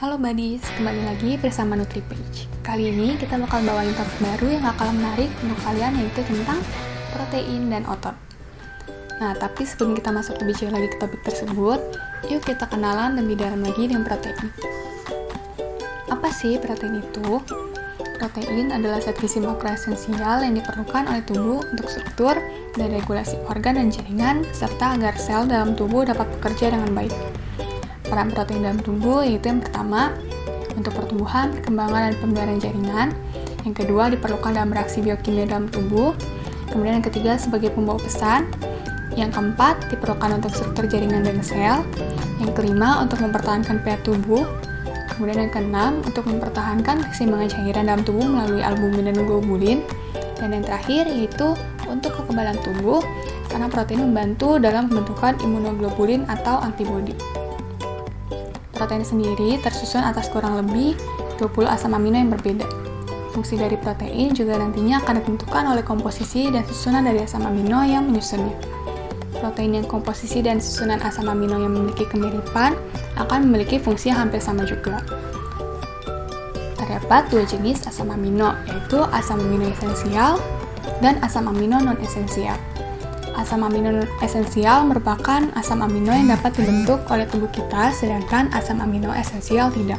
Halo buddies, kembali lagi bersama NutriPage. Kali ini kita bakal bawain topik baru yang gak kalah menarik untuk kalian, yaitu tentang protein dan otot. Nah, tapi sebelum kita masuk lebih jauh lagi ke topik tersebut, yuk kita kenalan lebih dalam lagi dengan protein. Apa sih protein itu? Protein adalah zat gizi makroesensial yang diperlukan oleh tubuh untuk struktur dan regulasi organ dan jaringan, serta agar sel dalam tubuh dapat bekerja dengan baik. Peran protein dalam tubuh yaitu yang pertama, untuk pertumbuhan, perkembangan, dan pemeliharaan jaringan. Yang kedua, diperlukan dalam reaksi biokimia dalam tubuh. Kemudian yang ketiga, sebagai pembawa pesan. Yang keempat, diperlukan untuk struktur jaringan dan sel. Yang kelima, untuk mempertahankan pH tubuh. Kemudian yang keenam, untuk mempertahankan keseimbangan cairan dalam tubuh melalui albumin dan globulin. Dan yang terakhir, yaitu untuk kekebalan tubuh, karena protein membantu dalam pembentukan imunoglobulin atau antibodi. Protein sendiri tersusun atas kurang lebih 20 asam amino yang berbeda. Fungsi dari protein juga nantinya akan ditentukan oleh komposisi dan susunan dari asam amino yang menyusunnya. Protein yang komposisi dan susunan asam amino yang memiliki kemiripan akan memiliki fungsi yang hampir sama juga. Terdapat dua jenis asam amino, yaitu asam amino esensial dan asam amino non-esensial. Asam amino esensial merupakan asam amino yang dapat dibentuk oleh tubuh kita, sedangkan asam amino esensial tidak.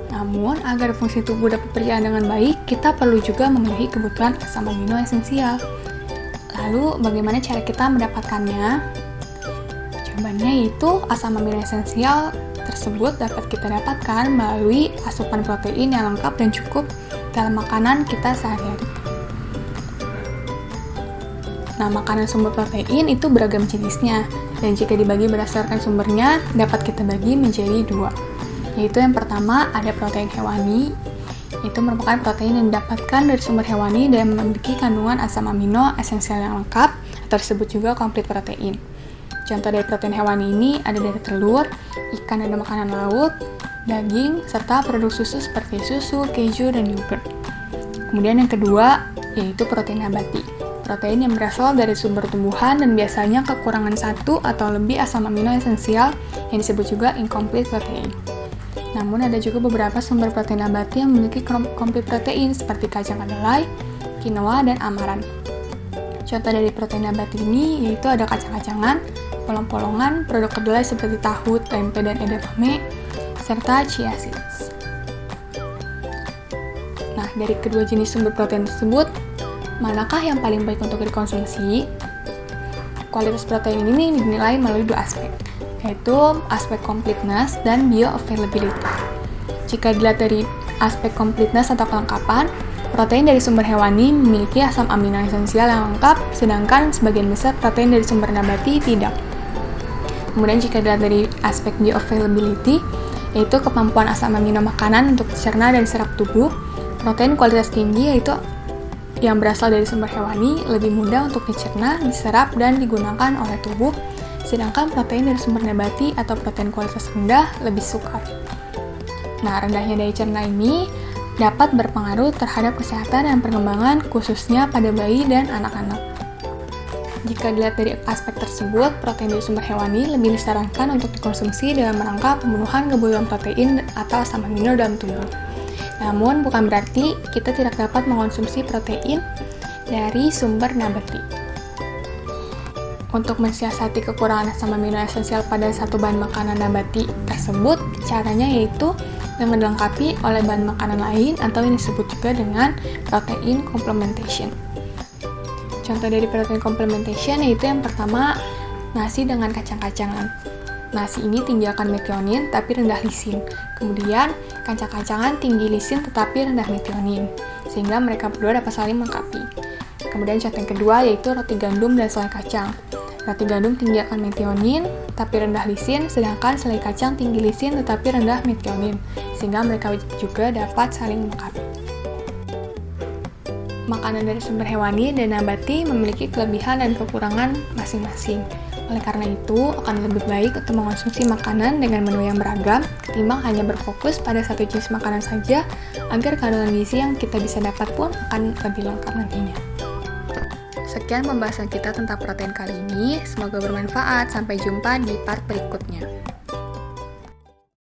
Namun, agar fungsi tubuh dapat berjalan dengan baik, kita perlu juga memenuhi kebutuhan asam amino esensial. Lalu, bagaimana cara kita mendapatkannya? Jawabannya yaitu asam amino esensial tersebut dapat kita dapatkan melalui asupan protein yang lengkap dan cukup dalam makanan kita sehari-hari. Nah, makanan sumber protein itu beragam jenisnya, dan jika dibagi berdasarkan sumbernya, dapat kita bagi menjadi dua. Yaitu yang pertama, ada protein hewani, itu merupakan protein yang didapatkan dari sumber hewani dan memiliki kandungan asam amino esensial yang lengkap, atau disebut juga komplit protein. Contoh dari protein hewani ini ada dari telur, ikan dan makanan laut, daging, serta produk susu seperti susu, keju, dan yogurt. Kemudian yang kedua, yaitu protein nabati. Protein yang berasal dari sumber tumbuhan dan biasanya kekurangan satu atau lebih asam amino esensial yang disebut juga incomplete protein. Namun ada juga beberapa sumber protein nabati yang memiliki komplit protein seperti kacang kedelai, quinoa, dan amaranth. Contoh dari protein nabati ini yaitu ada kacang-kacangan, polong-polongan, produk kedelai seperti tahu, tempe, dan edamame, serta chia seeds. Nah, dari kedua jenis sumber protein tersebut, manakah yang paling baik untuk dikonsumsi? Kualitas protein ini dinilai melalui dua aspek, yaitu aspek completeness dan bioavailability. Jika dilihat dari aspek completeness atau kelengkapan, protein dari sumber hewani memiliki asam amino esensial yang lengkap, sedangkan sebagian besar protein dari sumber nabati tidak. Kemudian jika dilihat dari aspek bioavailability, yaitu kemampuan asam amino makanan untuk dicerna dan diserap tubuh, protein kualitas tinggi yaitu yang berasal dari sumber hewani lebih mudah untuk dicerna, diserap, dan digunakan oleh tubuh, sedangkan protein dari sumber nabati atau protein kualitas rendah lebih sukar. Nah, rendahnya daya cerna ini dapat berpengaruh terhadap kesehatan dan perkembangan khususnya pada bayi dan anak-anak. Jika dilihat dari aspek tersebut, protein dari sumber hewani lebih disarankan untuk dikonsumsi dalam rangka pemenuhan kebutuhan protein atau asam amino dalam tubuh. Namun, bukan berarti kita tidak dapat mengonsumsi protein dari sumber nabati. Untuk mensiasati kekurangan asam amino esensial pada satu bahan makanan nabati tersebut, caranya yaitu dengan dilengkapi oleh bahan makanan lain atau yang disebut juga dengan protein complementation. Contoh dari protein complementation yaitu yang pertama, nasi dengan kacang-kacangan. Nasi ini tinggi akan metionin tapi rendah lisin. Kemudian, kacang-kacangan tinggi lisin tetapi rendah metionin, sehingga mereka berdua dapat saling melengkapi. Kemudian contoh yang kedua yaitu roti gandum dan selai kacang. Roti gandum tinggi akan metionin tapi rendah lisin, sedangkan selai kacang tinggi lisin tetapi rendah metionin, sehingga mereka juga dapat saling melengkapi. Makanan dari sumber hewani dan nabati memiliki kelebihan dan kekurangan masing-masing. Oleh karena itu, akan lebih baik untuk mengonsumsi makanan dengan menu yang beragam, ketimbang hanya berfokus pada satu jenis makanan saja, agar kandungan gizi yang kita bisa dapat pun akan lebih lengkap nantinya. Sekian pembahasan kita tentang protein kali ini, semoga bermanfaat. Sampai jumpa di part berikutnya.